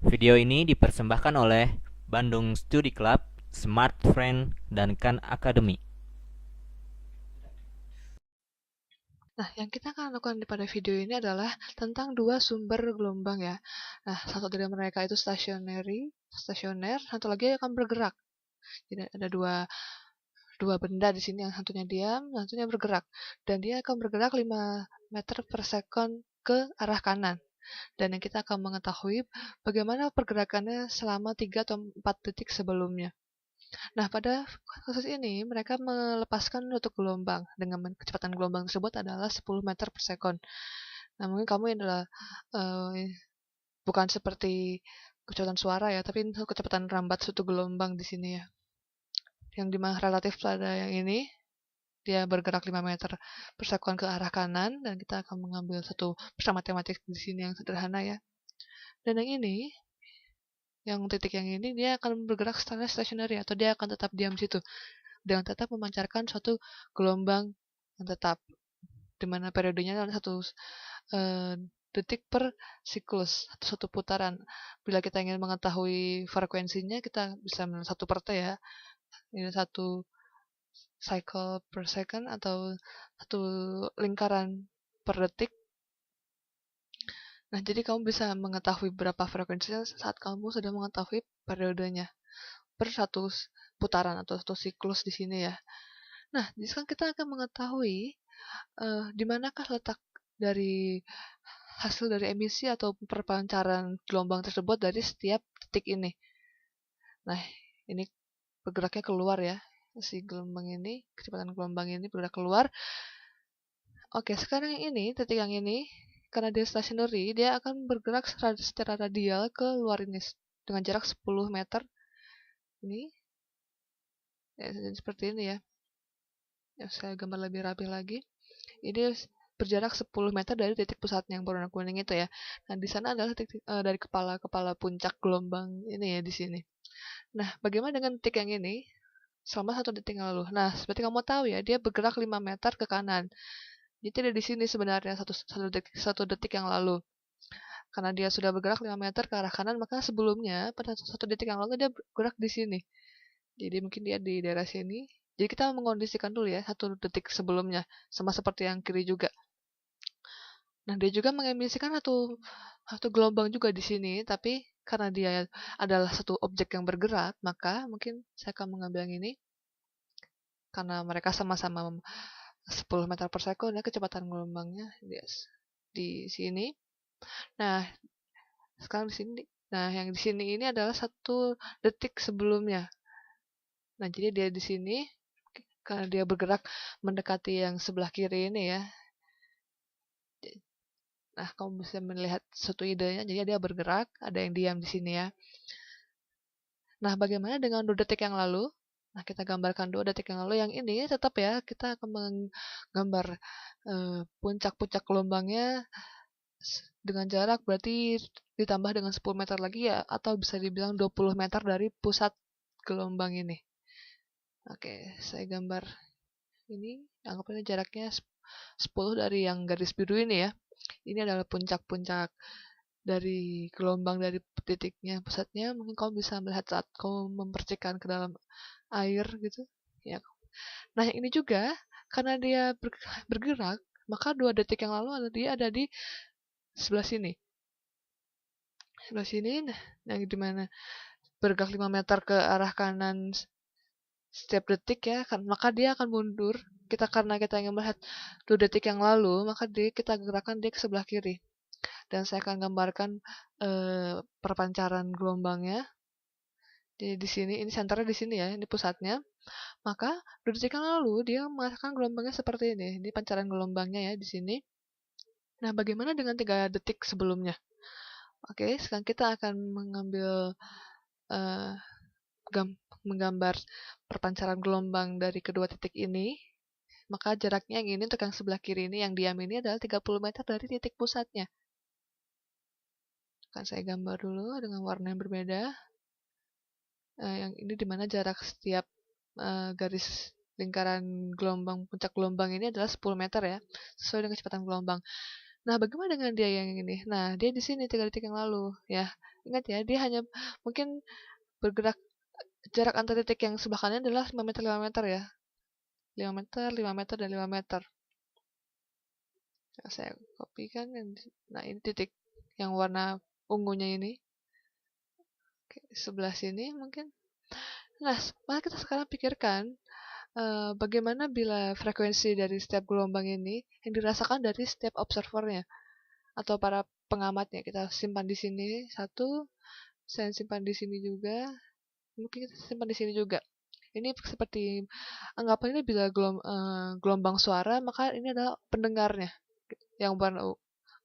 Video ini dipersembahkan oleh Bandung Study Club, Smart Friend, dan Khan Academy. Nah, yang kita akan lakukan pada video ini adalah tentang dua sumber gelombang ya. Nah, satu dari mereka itu stasioner, satu lagi akan bergerak. Jadi ada dua benda di sini, yang satunya diam, yang satunya bergerak. Dan dia akan bergerak 5 meter per second ke arah kanan. Dan yang kita akan mengetahui bagaimana pergerakannya selama 3 atau 4 detik sebelumnya. Nah, pada kasus ini mereka melepaskan suatu gelombang dengan kecepatan gelombang tersebut adalah 10 meter per second. Nah, mungkin kamu ini adalah bukan seperti kecepatan suara ya, tapi itu kecepatan rambat suatu gelombang di sini ya. Yang dimana relatif pada yang ini, dia bergerak 5 meter per second ke arah kanan, dan kita akan mengambil satu persamaan matematik di sini yang sederhana ya. Dan yang ini, yang titik yang ini, dia akan bergerak secara stationary atau dia akan tetap diam situ dengan tetap memancarkan suatu gelombang yang tetap, di mana periodenya adalah satu uh, detik per siklus atau satu putaran. Bila kita ingin mengetahui frekuensinya, kita bisa melihat satu per T ya. Ini satu cycle per second atau satu lingkaran per detik. Nah, jadi kamu bisa mengetahui berapa frekuensinya saat kamu sudah mengetahui periodenya per satu putaran atau satu siklus di sini ya. Nah, jadi sekarang kita akan mengetahui di manakah letak dari hasil dari emisi atau perpancaran gelombang tersebut dari setiap titik ini. Nah, ini bergeraknya keluar ya. Si gelombang ini, kecepatan gelombang ini bergerak keluar. Oke, sekarang yang ini, titik yang ini, karena dia stationary, dia akan bergerak secara radial ke luar ini dengan jarak 10 meter. Ini ya, seperti ini ya. Ya, saya gambar lebih rapi lagi. Ini berjarak 10 meter dari titik pusatnya yang berwarna kuning itu ya. Nah, di sana adalah titik dari kepala puncak gelombang ini ya di sini. Nah, bagaimana dengan titik yang ini? Selama satu detik yang lalu. Nah, seperti kamu tahu ya, dia bergerak 5 meter ke kanan. Jadi tidak di sini sebenarnya satu detik yang lalu. Karena dia sudah bergerak 5 meter ke arah kanan, maka sebelumnya pada satu detik yang lalu dia bergerak di sini. Jadi mungkin dia di daerah sini. Jadi kita mengkondisikan dulu ya satu detik sebelumnya, sama seperti yang kiri juga. Nah, dia juga mengemisikan satu gelombang juga di sini, tapi karena dia adalah satu objek yang bergerak, maka mungkin saya akan mengambil yang ini karena mereka sama-sama 10 meter per second ya kecepatan gelombangnya di sini. Nah, sekarang di sini. Nah, yang di sini ini adalah satu detik sebelumnya. Nah, jadi dia di sini karena dia bergerak mendekati yang sebelah kiri ini ya. Nah, kamu bisa melihat satu idenya, jadi dia bergerak, ada yang diam di sini ya. Nah, bagaimana dengan 2 detik yang lalu? Nah, kita gambarkan 2 detik yang lalu. Yang ini tetap ya, kita akan menggambar puncak-puncak gelombangnya dengan jarak berarti ditambah dengan 10 meter lagi ya, atau bisa dibilang 20 meter dari pusat gelombang ini. Oke, saya gambar ini, anggap aja jaraknya 10 dari yang garis biru ini ya. Ini adalah puncak-puncak dari gelombang dari titiknya pusatnya. Mungkin kamu bisa melihat saat kamu mempercikan ke dalam air gitu ya. Nah, yang ini juga karena dia bergerak, maka 2 detik yang lalu dia ada di sebelah sini. Sebelah sini, nah, yang dimana bergerak 5 meter ke arah kanan setiap detik ya, kan maka dia akan mundur. Karena kita ingin melihat 2 detik yang lalu, maka kita gerakan dia ke sebelah kiri. Dan saya akan gambarkan perpancaran gelombangnya. Jadi di sini, ini senternya di sini ya, ini pusatnya. Maka 2 detik yang lalu dia mengatakan gelombangnya seperti ini. Ini pancaran gelombangnya ya di sini. Nah, bagaimana dengan 3 detik sebelumnya? Oke, sekarang kita akan uh, menggambar perpancaran gelombang dari kedua titik ini. Maka jaraknya yang ini untuk yang sebelah kiri ini, yang diam ini adalah 30 meter dari titik pusatnya. Akan saya gambar dulu dengan warna yang berbeda. Yang ini dimana jarak setiap garis lingkaran gelombang, puncak gelombang ini adalah 10 meter ya, sesuai dengan kecepatan gelombang. Nah, bagaimana dengan dia yang ini? Nah, dia di sini 3 detik yang lalu, ya. Ingat ya, dia hanya mungkin bergerak jarak antar titik yang sebelah kanan adalah 5 meter ya. 5 meter, 5 meter, dan 5 meter. Nah, saya kopikan. Nah, ini titik yang warna ungunya ini. Oke, sebelah sini mungkin. Nah, mari kita sekarang pikirkan bagaimana bila frekuensi dari setiap gelombang ini yang dirasakan dari setiap observernya atau para pengamatnya. Kita simpan di sini satu, saya simpan di sini juga, mungkin kita simpan di sini juga. Ini seperti anggapan ini bila gelombang suara, maka ini adalah pendengarnya. Yang warna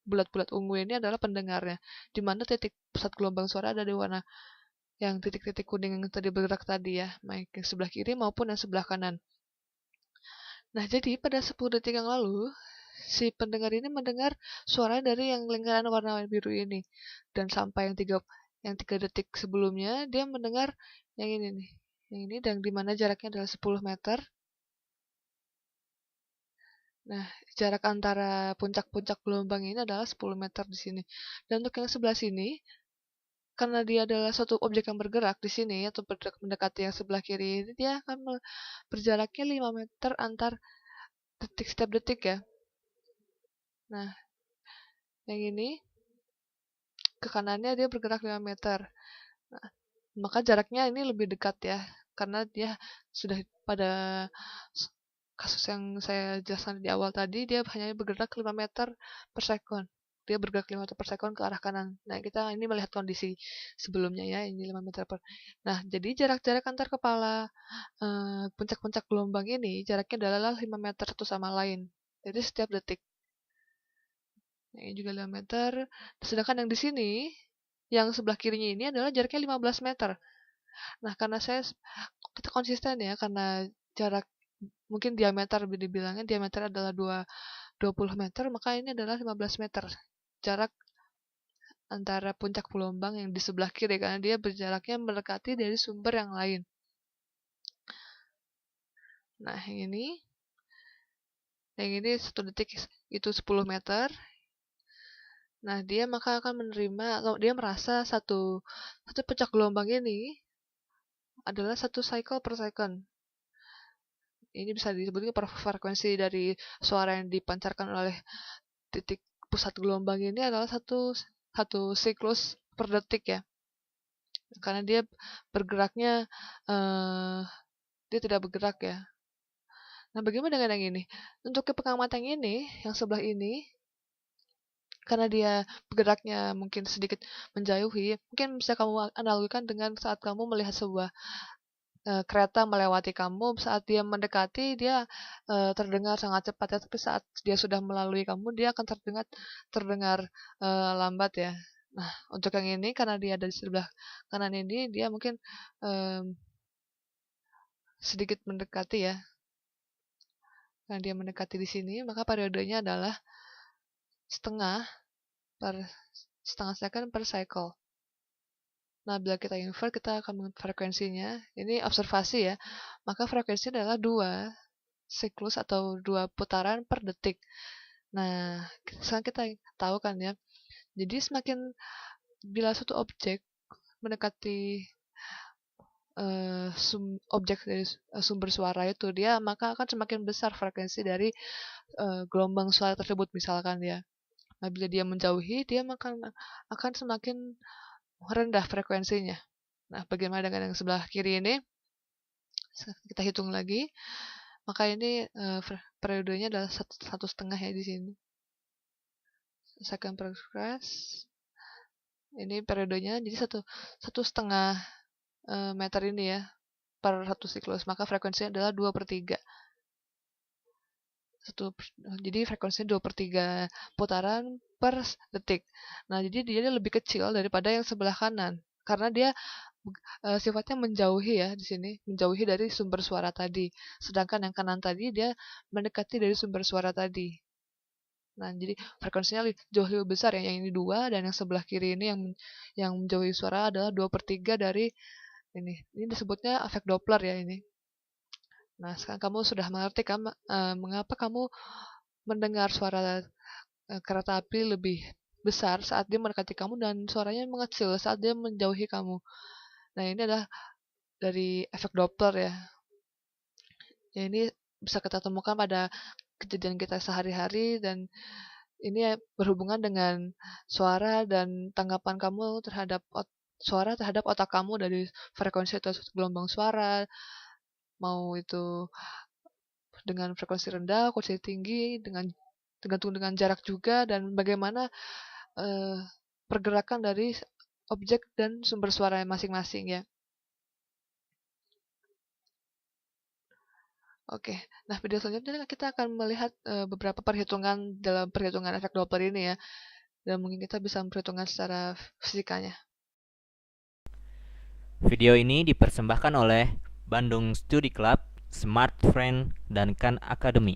bulat-bulat ungu ini adalah pendengarnya, di mana titik pusat gelombang suara ada di warna yang titik-titik kuning yang tadi bergerak tadi ya, baik yang sebelah kiri maupun yang sebelah kanan. Nah, jadi pada 10 detik yang lalu, si pendengar ini mendengar suara dari yang lingkaran warna biru ini. Dan sampai yang 3 detik sebelumnya, dia mendengar yang ini nih. Yang ini, dan di mana jaraknya adalah 10 meter. Nah, jarak antara puncak-puncak gelombang ini adalah 10 meter di sini. Dan untuk yang sebelah sini, karena dia adalah suatu objek yang bergerak di sini, atau mendekati yang sebelah kiri ini, dia akan berjaraknya 5 meter antar detik setiap detik ya. Nah, yang ini ke kanannya dia bergerak 5 meter. Nah, maka jaraknya ini lebih dekat ya, karena dia sudah pada kasus yang saya jelaskan di awal tadi, dia hanya bergerak 5 meter per sekon. Dia bergerak 5 meter per sekon ke arah kanan. Nah, kita ini melihat kondisi sebelumnya ya, ini 5 meter per. Nah, jadi jarak-jarak antar kepala puncak-puncak gelombang ini, jaraknya adalah 5 meter satu sama lain. Jadi setiap detik. Nah, ini juga 5 meter. Sedangkan yang di sini, yang sebelah kirinya ini adalah jaraknya 15 meter. Nah, karena kita konsisten ya, karena jarak mungkin diameter dibilangnya diameter adalah 20 meter, maka ini adalah 15 meter. Jarak antara puncak gelombang yang di sebelah kiri, karena dia berjaraknya mendekati dari sumber yang lain. Nah, yang ini 1 detik itu 10 meter. Nah, dia maka akan menerima, atau dia merasa satu puncak gelombang ini adalah 1 cycle per second. Ini bisa disebut frekuensi dari suara yang dipancarkan oleh titik pusat gelombang ini adalah satu siklus per detik ya. Karena dia bergeraknya dia tidak bergerak ya. Nah, bagaimana dengan yang ini? Untuk pengamatan yang ini, yang sebelah ini, karena dia bergeraknya mungkin sedikit menjauhi, mungkin bisa kamu analogikan dengan saat kamu melihat sebuah kereta melewati kamu. Saat dia mendekati, dia terdengar sangat cepat ya, tapi saat dia sudah melalui kamu, dia akan terdengar lambat ya. Nah, untuk yang ini, karena dia ada di sebelah kanan ini, dia mungkin sedikit mendekati ya. Karena dia mendekati di sini, maka periodenya adalah setengah second per cycle. Nah, bila kita invert, kita akan mengetahui frekuensinya. Ini observasi ya. Maka frekuensinya adalah 2 siklus atau 2 putaran per detik. Nah, sekarang kita tahu kan ya. Jadi semakin bila suatu objek mendekati objek dari sumber suara itu, dia maka akan semakin besar frekuensi dari gelombang suara tersebut misalkan ya. Nah, bila dia menjauhi, dia akan semakin rendah frekuensinya. Nah, bagaimana dengan yang sebelah kiri ini? Kita hitung lagi. Maka ini periodenya adalah 1,5 ya di sini. Second progress. Ini periodenya jadi 1,5 meter ini ya per 1 siklus. Maka frekuensinya adalah 2/3. Jadi frekuensinya 2/3 putaran per detik. Nah, jadi dia lebih kecil daripada yang sebelah kanan. Karena dia sifatnya menjauhi ya di sini, menjauhi dari sumber suara tadi. Sedangkan yang kanan tadi dia mendekati dari sumber suara tadi. Nah, jadi frekuensinya jauh lebih besar ya. Yang ini 2, dan yang sebelah kiri ini yang menjauhi suara adalah 2/3 dari ini. Ini disebutnya efek Doppler ya ini. Nah, sekarang kamu sudah mengerti kan mengapa kamu mendengar suara kereta api lebih besar saat dia mendekati kamu dan suaranya mengecil saat dia menjauhi kamu. Nah, ini adalah dari efek Doppler ya. Ya, ini bisa kita temukan pada kejadian kita sehari-hari dan ini ya berhubungan dengan suara dan tanggapan kamu terhadap suara terhadap otak kamu dari frekuensi atau gelombang suara, mau itu dengan frekuensi rendah, frekuensi tinggi, tergantung dengan jarak juga dan bagaimana eh, pergerakan dari objek dan sumber suara masing-masing ya. Oke, nah video selanjutnya kita akan melihat beberapa perhitungan dalam perhitungan efek Doppler ini ya, dan mungkin kita bisa memperhitungkan secara fisikanya. Video ini dipersembahkan oleh Bandung Study Club, Smart Friend, dan Khan Academy.